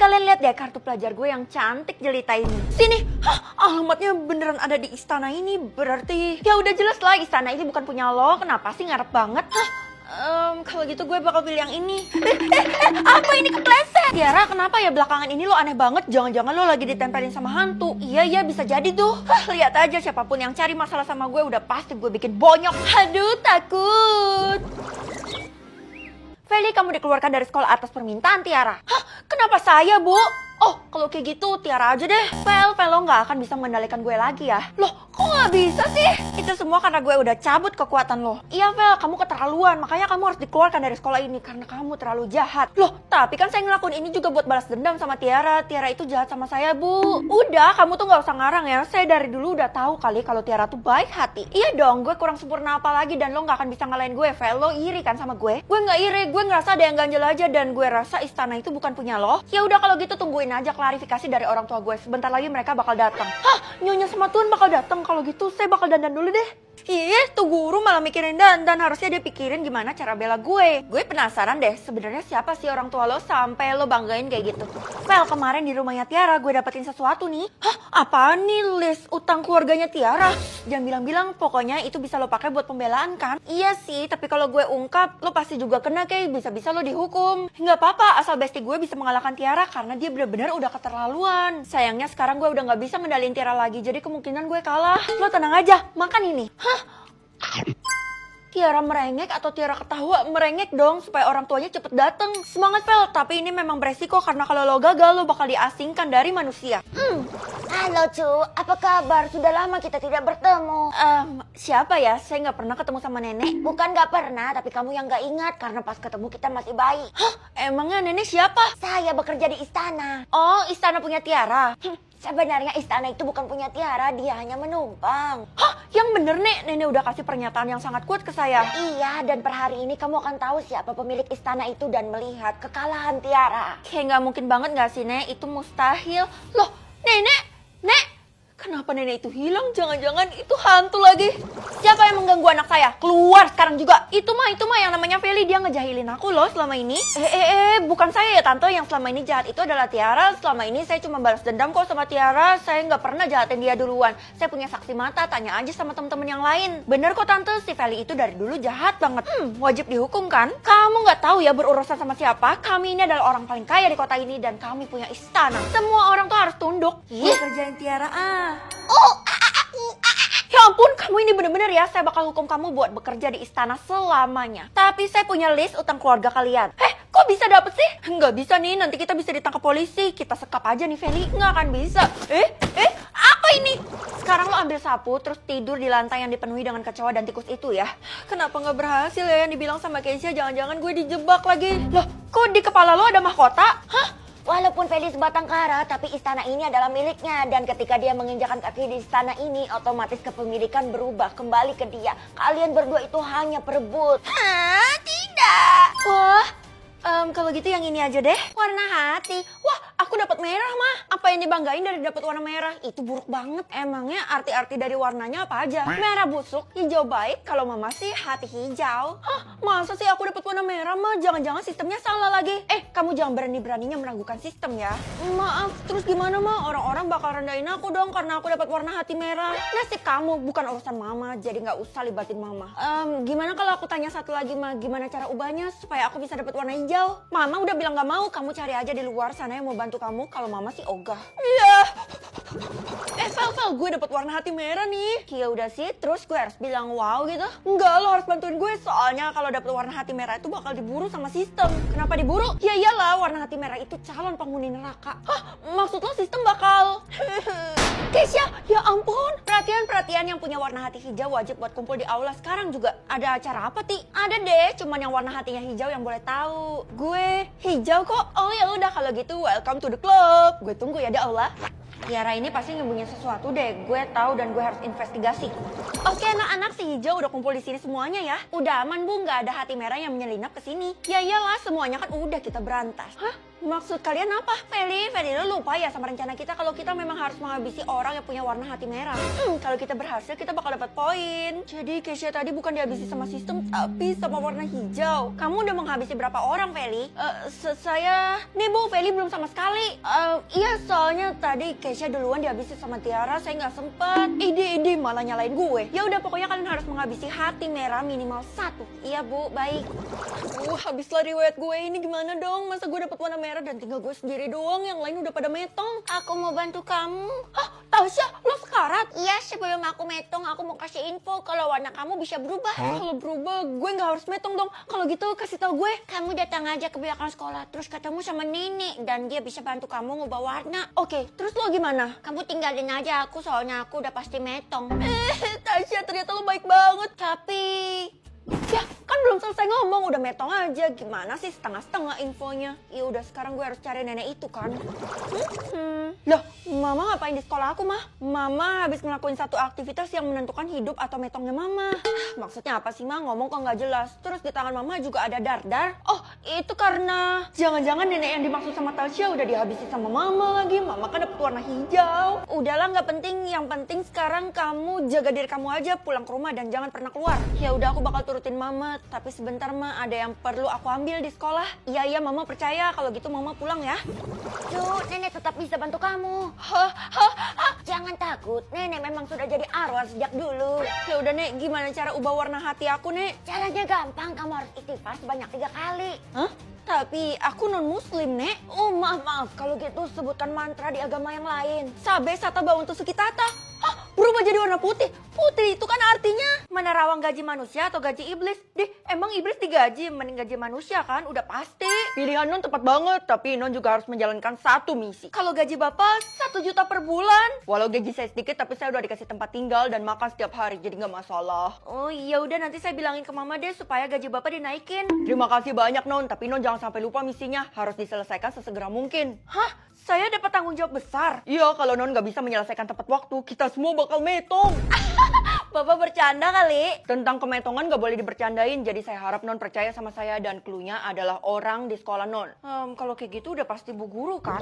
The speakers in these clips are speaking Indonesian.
kalian lihat deh kartu pelajar gue yang cantik jelita ini. Sini, alamatnya beneran ada di istana ini. Berarti ya udah jelas lah istana ini bukan punya lo. Kenapa sih ngarep banget? Kalau gitu gue bakal pilih yang ini. Apa ini kepleset? Tiara, kenapa ya belakangan ini lo aneh banget? Jangan-jangan lo lagi ditempelin sama hantu. Iya, bisa jadi tuh. Lihat aja siapapun yang cari masalah sama gue udah pasti gue bikin bonyok. Aduh, takut. Feli, kamu dikeluarkan dari sekolah atas permintaan Tiara. Kenapa saya, Bu? Oh, kalau kayak gitu Tiara aja deh. Fel, lo nggak akan bisa mengendalikan gue lagi ya. Loh, kok nggak bisa sih? Itu semua karena gue udah cabut kekuatan lo. Iya, Fel, kamu keterlaluan. Makanya kamu harus dikeluarkan dari sekolah ini karena kamu terlalu jahat. Loh, tapi kan saya ngelakuin ini juga buat balas dendam sama Tiara. Tiara itu jahat sama saya, Bu. Udah, kamu tuh nggak usah ngarang ya. Saya dari dulu udah tahu kali kalau Tiara tuh baik hati. Iya dong, gue kurang sempurna apa lagi dan lo nggak akan bisa ngalahin gue, Fel. Lo iri kan sama gue? Gue nggak iri, gue ngerasa ada yang ganjel aja dan gue rasa istana itu bukan punya lo. Ya udah kalau gitu tungguin aja klarifikasi dari orang tua gue. Sebentar lagi mereka bakal datang. Nyonya sama Tuan bakal datang. Kalau gitu saya bakal dandan dulu deh. Iya, tuh guru malah mikirin dandan. Harusnya dia pikirin gimana cara bela gue. Gue penasaran deh, sebenarnya siapa sih orang tua lo sampai lo banggain kayak gitu. Fel, kemarin di rumahnya Tiara gue dapetin sesuatu nih. Apaan nih? List utang keluarganya Tiara. Jangan bilang-bilang, pokoknya itu bisa lo pakai buat pembelaan kan? Iya sih, tapi kalau gue ungkap, lo pasti juga kena kayak bisa-bisa lo dihukum. Nggak apa-apa, asal bestie gue bisa mengalahkan Tiara karena dia benar-benar udah keterlaluan. Sayangnya sekarang gue udah nggak bisa ngendalin Tiara lagi, jadi kemungkinan gue kalah. Lo tenang aja, makan ini. Tiara merengek atau Tiara ketawa? Merengek dong supaya orang tuanya cepet dateng. Semangat Fel, tapi ini memang beresiko karena kalau lo gagal lo bakal diasingkan dari manusia. Halo Cu, apa kabar? Sudah lama kita tidak bertemu. Siapa ya? Saya nggak pernah ketemu sama nenek. Bukan gak pernah, tapi kamu yang gak ingat karena pas ketemu kita masih bayi. Emangnya nenek siapa? Saya bekerja di istana. Oh, istana punya Tiara. Sebenarnya istana itu bukan punya Tiara, dia hanya menumpang. Yang bener Nek, nenek udah kasih pernyataan yang sangat kuat ke saya. Iya, dan per hari ini kamu akan tahu siapa pemilik istana itu dan melihat kekalahan Tiara. Kayak nggak mungkin banget nggak sih Nek? Itu mustahil. Loh, Nek, kenapa nenek itu hilang? Jangan-jangan itu hantu lagi. Siapa yang mengganggu anak saya? Keluar sekarang juga. Itu mah yang namanya Feli, dia ngejahilin aku loh selama ini. Bukan saya ya tante, yang selama ini jahat itu adalah Tiara. Selama ini saya cuma balas dendam kok sama Tiara. Saya nggak pernah jahatin dia duluan. Saya punya saksi mata, tanya aja sama temen-temen yang lain. Bener kok tante, si Feli itu dari dulu jahat banget. Wajib dihukum kan? Kamu nggak tahu ya berurusan sama siapa? Kami ini adalah orang paling kaya di kota ini dan kami punya istana. Semua orang tuh harus tunduk. Kerjain Tiara Ya ampun, kamu ini bener-bener ya, saya bakal hukum kamu buat bekerja di istana selamanya. Tapi saya punya list utang keluarga kalian. Kok bisa dapet sih? Nggak bisa nih, nanti kita bisa ditangkap polisi. Kita sekap aja nih Feli, nggak akan bisa. Apa ini? Sekarang lo ambil sapu, terus tidur di lantai yang dipenuhi dengan kecoa dan tikus itu ya. Kenapa nggak berhasil ya yang dibilang sama Keisha? Jangan-jangan gue dijebak lagi. Loh, kok di kepala lo ada mahkota? Walaupun Feli sebatang kara, tapi istana ini adalah miliknya. Dan ketika dia menginjakan kaki di istana ini, otomatis kepemilikan berubah kembali ke dia. Kalian berdua itu hanya perebut. Tidak. Wah, kalau gitu yang ini aja deh. Warna hati. Wah, aku dapat merah mah. Apa yang dibanggain dari dapat warna merah? Itu buruk banget. Emangnya arti-arti dari warnanya apa aja? Merah busuk, hijau baik. Kalau mama sih hati hijau. Masa sih aku dapat warna merah mah? Jangan-jangan sistemnya salah lagi. Kamu jangan berani-beraninya meragukan sistem ya. Maaf, terus gimana mah? Orang-orang bakal rendahin aku dong karena aku dapat warna hati merah. Nasib kamu bukan urusan mama, jadi nggak usah libatin mama. Gimana kalau aku tanya satu lagi mah? Gimana cara ubahnya supaya aku bisa dapat warna hijau? Mama udah bilang nggak mau. Kamu cari aja di luar sana yang mau bantu kamu. Kalau mama sih ogah. Iya. Fel, gue dapat warna hati merah nih. Ya udah sih, terus gue harus bilang wow gitu. Enggak, lo harus bantuin gue soalnya kalau dapat warna hati merah itu bakal diburu sama sistem. Kenapa diburu? Ya iyalah, warna hati merah itu calon penghuni neraka. Maksud lo sistem bakal Keisha, ya ampun. Perhatian yang punya warna hati hijau wajib buat kumpul di aula. Sekarang juga ada acara apa, Ti? Ada deh, cuman yang warna hatinya hijau yang boleh tahu. Gue hijau kok. Oh ya udah kalau gitu welcome to the club. Gue tunggu ya di aula. Tiara ini pasti nyembunyiin sesuatu deh. Gue tahu dan gue harus investigasi. Oke, anak-anak si hijau udah kumpul di sini semuanya ya. Udah aman Bu, nggak ada hati merah yang menyelinap ke sini. Ya iyalah, semuanya kan udah kita berantas. Maksud kalian apa? Feli lo lupa ya sama rencana kita kalau kita memang harus menghabisi orang yang punya warna hati merah. Kalau kita berhasil kita bakal dapat poin. Jadi Kesha tadi bukan dihabisi sama sistem tapi sama warna hijau. Kamu udah menghabisi berapa orang, Feli? Nih Bu, Feli belum sama sekali. Iya, soalnya tadi Kesha duluan dihabisi sama Tiara, saya nggak sempet. Ide malah nyalain gue. Ya udah, pokoknya kalian harus menghabisi hati merah minimal 1. Iya Bu, baik. Habislah riwayat gue ini gimana dong? Masa gue dapet warna merah dan tinggal gue sendiri doang, yang lain udah pada metong. Aku mau bantu kamu. Tasya, lo sekarat? Iya, sebelum aku metong, aku mau kasih info kalau warna kamu bisa berubah. Kalau berubah, gue nggak harus metong dong. Kalau gitu kasih tau gue. Kamu datang aja ke belakang sekolah, terus ketemu sama nenek, dan dia bisa bantu kamu ngubah warna. Oke, terus lo gimana? Kamu tinggalin aja aku, soalnya aku udah pasti metong. Tasya, ternyata lo baik banget. Tapi... ya, kan belum selesai ngomong, udah metong aja. Gimana sih setengah-setengah infonya? Ya udah, sekarang gue harus cari nenek itu kan. Loh, Mama ngapain di sekolah aku, Mah? Mama habis ngelakuin satu aktivitas yang menentukan hidup atau metongnya Mama. Maksudnya apa sih, Mah? Ngomong kok nggak jelas. Terus di tangan Mama juga ada dardar. Oh, itu karena jangan-jangan nenek yang dimaksud sama Tasya udah dihabisi sama Mama lagi. Mama kan dapet warna hijau. Udahlah, nggak penting. Yang penting sekarang kamu jaga diri kamu aja, pulang ke rumah dan jangan pernah keluar. Ya udah, aku bakal turutin Mama. Tapi sebentar, Ma, ada yang perlu aku ambil di sekolah. Iya, Mama percaya. Kalau gitu Mama pulang ya. Cuk, nenek tetap bisa bantu kamu. Jangan takut, nenek memang sudah jadi arwah sejak dulu. Ya udah, Nek, gimana cara ubah warna hati aku, Nek? Caranya gampang, kamu harus istighfar sebanyak 3 kali. Hah? Tapi aku non-muslim, Nek. Oh, maaf. Kalau gitu sebutkan mantra di agama yang lain. Sabe sata bawang tusuk tata. Berubah jadi warna putih. Putih itu kan artinya menerawang gaji manusia atau gaji iblis. Emang iblis digaji, mending gaji manusia kan? Udah pasti. Pilihan Non tepat banget, tapi Non juga harus menjalankan satu misi. Kalau gaji Bapak 1 juta per bulan. Walau gaji saya sedikit, tapi saya udah dikasih tempat tinggal dan makan setiap hari, jadi nggak masalah. Oh iya, udah nanti saya bilangin ke Mama deh supaya gaji Bapak dinaikin. Terima kasih banyak, Non, tapi Non jangan sampai lupa misinya. Harus diselesaikan sesegera mungkin. Hah? Saya dapat tanggung jawab besar? Iya, kalau Non nggak bisa menyelesaikan tepat waktu, kita semua bakal metong. Bapak bercanda kali. Tentang kemetongan gak boleh dibercandain, jadi saya harap Non percaya sama saya dan cluenya adalah orang di sekolah Non. Kalau kayak gitu udah pasti Bu Guru kan?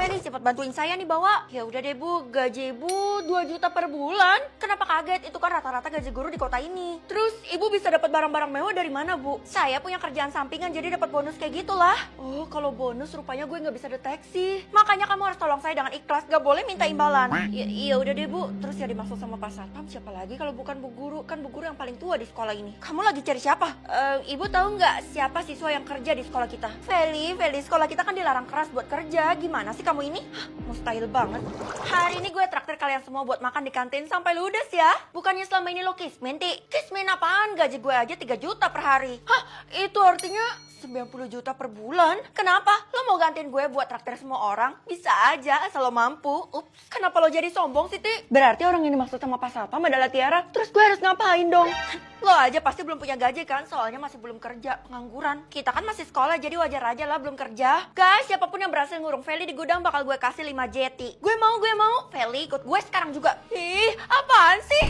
Feli, cepat bantuin saya nih bawa. Ya udah deh Bu, gaji Ibu 2 juta per bulan. Kenapa kaget? Itu kan rata-rata gaji guru di kota ini. Terus Ibu bisa dapat barang-barang mewah dari mana, Bu? Saya punya kerjaan sampingan jadi dapat bonus kayak gitulah. Oh, kalau bonus rupanya gue nggak bisa deteksi. Makanya kamu harus tolong saya dengan ikhlas, gak boleh minta imbalan. Iya udah deh Bu. Terus ya dimaksud sama Pak Satpam siapa lagi kalau bukan Bu Guru? Kan Bu Guru yang paling tua di sekolah ini. Kamu lagi cari siapa? Ibu tahu nggak siapa siswa yang kerja di sekolah kita? Feli, sekolah kita kan dilarang keras buat kerja. Gimana sih kamu ini? Mustahil banget. Hari ini gue traktir kalian semua buat makan di kantin sampai ludes ya. Bukannya selama ini lo kismin, Ti? Kismin apaan? Gaji gue aja 3 juta per hari. Hah? Itu artinya 90 juta per bulan? Kenapa? Lo mau gantiin gue buat traktir semua orang? Bisa aja, asal lo mampu. Ups, kenapa lo jadi sombong sih, Ti? Berarti orang yang dimaksud sama Pak Satpam adalah Tiara. Terus gue harus ngapain dong? Lo aja pasti belum punya gaji kan? Soalnya masih belum kerja, pengangguran. Kita kan masih sekolah, jadi wajar aja lah belum kerja. Guys, siapapun yang berhasil ngurung Feli di gudang bakal gue kasih 5 jeti. Gue mau. Feli, ikut gue sekarang juga. Ih, apaan sih?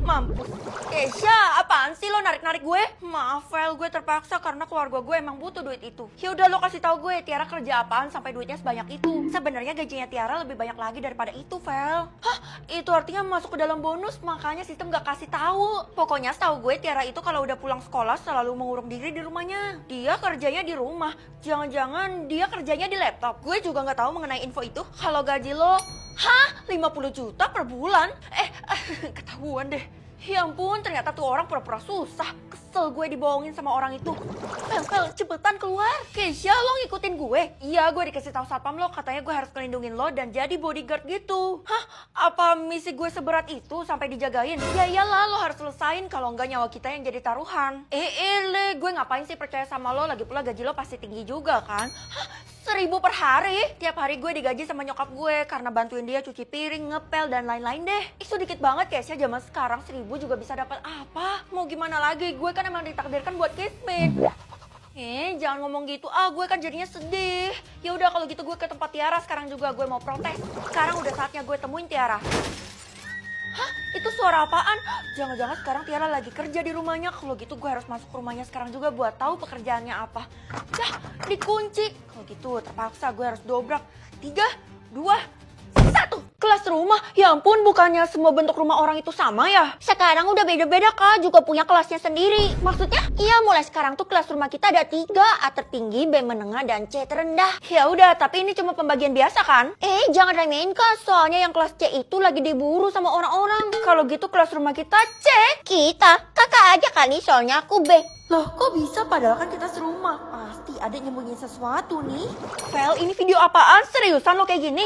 Mampus. Kesha, apaan sih lo narik-narik gue? Maaf, Fel, gue terpaksa karena keluarga gue emang butuh duit itu. Ya udah lo kasih tahu gue, Tiara kerja apaan sampai duitnya sebanyak itu? Sebenarnya gajinya Tiara lebih banyak lagi daripada itu, Fel. Hah? Itu artinya masuk ke dalam bonus, makanya sistem gak kasih tahu. Pokoknya setahu gue Tiara itu kalau udah pulang sekolah selalu mengurung diri di rumahnya. Dia kerjanya di rumah. Jangan-jangan dia kerjanya di laptop. Gue juga nggak tahu mengenai info itu. Kalau gaji lo, 50 juta per bulan? Ketahuan deh. Ya ampun, ternyata tuh orang pura-pura susah. Kesel gue dibohongin sama orang itu. Fel, cepetan keluar. Kesha, lo ngikutin gue? Iya, gue dikasih tahu satpam lo, katanya gue harus ngelindungin lo dan jadi bodyguard gitu. Hah? Apa misi gue seberat itu sampai dijagain? Ya iyalah, lo harus selesain kalau enggak nyawa kita yang jadi taruhan. Gue ngapain sih percaya sama lo? Lagi pula gaji lo pasti tinggi juga kan? Hah? 1.000 per hari? Tiap hari gue digaji sama nyokap gue karena bantuin dia cuci piring, ngepel, dan lain-lain deh. Itu dikit banget Kesha, zaman sekarang 1.000 juga bisa dapat apa? Mau gimana lagi? Gue kan emang ditakdirkan buat kismin. Jangan ngomong gitu. Gue kan jadinya sedih. Ya udah kalau gitu gue ke tempat Tiara sekarang juga. Gue mau protes. Sekarang udah saatnya gue temuin Tiara. Hah? Itu suara apaan? Jangan-jangan sekarang Tiara lagi kerja di rumahnya. Kalau gitu gue harus masuk ke rumahnya sekarang juga buat tahu pekerjaannya apa. Dah, dikunci. Kalau gitu terpaksa gue harus dobrak. 3, 2, 1. Kelas rumah? Ya ampun, bukannya semua bentuk rumah orang itu sama ya? Sekarang udah beda-beda Kak, juga punya kelasnya sendiri. Maksudnya? Iya, mulai sekarang tuh kelas rumah kita ada 3, A tertinggi, B menengah, dan C terendah. Ya udah, tapi ini cuma pembagian biasa kan? Jangan remehin Kak, soalnya yang kelas C itu lagi diburu sama orang-orang. Kalau gitu kelas rumah kita C. Kakak aja kali, soalnya aku B. Loh, kok bisa padahal kan kita serumah? Pasti ada nyembunyiin sesuatu nih. Vel, ini video apaan? Seriusan lo kayak gini?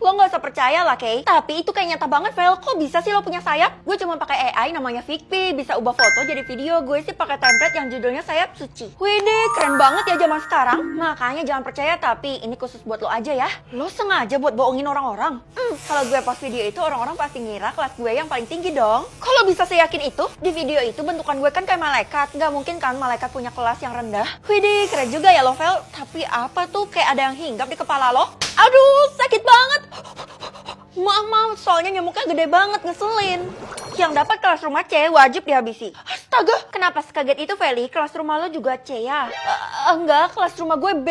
Lo gak usah percaya lah, Kay. Tapi itu kayak nyata banget, Vel. Kok bisa sih lo punya sayap? Gue cuma pakai AI namanya Fikpi. Bisa ubah foto jadi video. Gue sih pakai template yang judulnya sayap suci. Widih, keren banget ya zaman sekarang. Makanya jangan percaya, tapi ini khusus buat lo aja ya. Lo sengaja buat bohongin orang-orang. Kalau gue post video itu, orang-orang pasti ngira kelas gue yang paling tinggi dong. Kalau bisa seyakin itu, di video itu bentukan gue kan kayak malaikat. Gak mungkin kan malaikat punya kelas yang rendah. Widih, keren juga ya lo, Vel. Tapi apa tuh kayak ada yang hinggap di kepala lo? Aduh, sakit banget. Maaf, soalnya nyamuknya gede banget, ngeselin. Yang dapat kelas rumah C wajib dihabisi. Astaga, kenapa sekaget itu, Feli? Kelas rumah lo juga C ya? Enggak, kelas rumah gue B.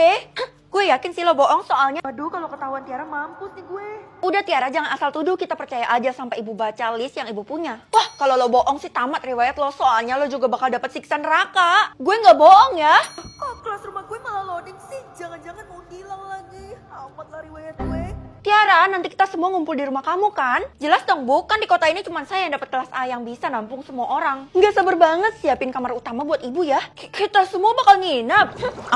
Gue yakin sih lo bohong soalnya. Waduh, kalau ketahuan Tiara mampus nih gue. Udah Tiara, jangan asal tuduh, kita percaya aja sampai ibu baca list yang ibu punya. Wah, kalau lo bohong sih tamat riwayat lo, soalnya lo juga bakal dapet siksa neraka. Gue nggak bohong ya. Kok kelas rumah gue malah loading sih? Jangan-jangan mau hilang lagi. Amat lah riwayat gue. Tiara, nanti kita semua ngumpul di rumah kamu kan? Jelas dong, Bu. Kan di kota ini cuma saya yang dapat kelas A yang bisa nampung semua orang. Nggak sabar banget siapin kamar utama buat ibu ya. Kita semua bakal nginep.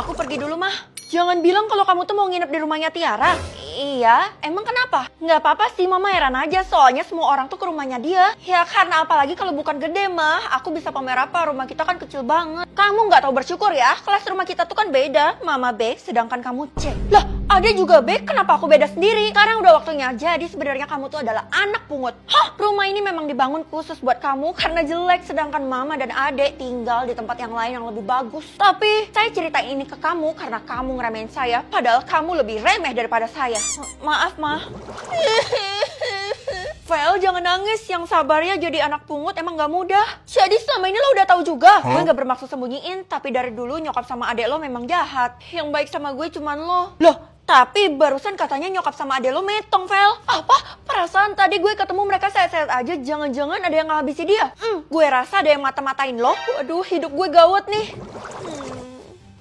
Aku pergi dulu, Mah. Jangan bilang kalau kamu tuh mau nginep di rumahnya Tiara. Iya, emang kenapa? Nggak apa-apa sih, Mama heran aja. Soalnya semua orang tuh ke rumahnya dia. Ya karena apalagi kalau bukan gede, Mah. Aku bisa pamer apa, rumah kita kan kecil banget. Kamu nggak tahu bersyukur ya, kelas rumah kita tuh kan beda. Mama B, sedangkan kamu C. Lah, ada juga B, kenapa aku beda sendiri? Sekarang udah waktunya, jadi sebenarnya kamu tuh adalah anak pungut. Hah? Rumah ini memang dibangun khusus buat kamu karena jelek, sedangkan Mama dan Adek tinggal di tempat yang lain yang lebih bagus. Tapi, saya ceritain ini ke kamu karena kamu ngeremehin saya, padahal kamu lebih remeh daripada saya. Maaf, Ma. Vel, jangan nangis. Yang sabar ya, jadi anak pungut emang gak mudah. Jadi selama ini lo udah tahu juga. Gue gak bermaksud sembunyiin, tapi dari dulu nyokap sama adek lo memang jahat. Yang baik sama gue cuman lo. Loh, tapi barusan katanya nyokap sama adek lo metong, Vel. Apa? Perasaan tadi gue ketemu mereka sehat-sehat aja. Jangan-jangan ada yang ngehabisi dia. Gue rasa ada yang mata-matain lo. Waduh, hidup gue gawat nih.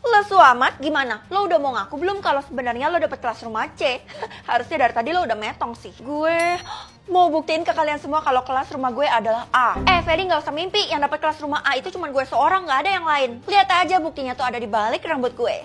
Lesu amat, gimana? Lo udah mau ngaku belum kalau sebenarnya lo dapet kelas rumah C? Harusnya dari tadi lo udah metong sih. Gue mau buktiin ke kalian semua kalau kelas rumah gue adalah A. Feli nggak usah mimpi, yang dapat kelas rumah A itu cuma gue seorang, nggak ada yang lain. Lihat aja buktinya tuh ada di balik rambut gue.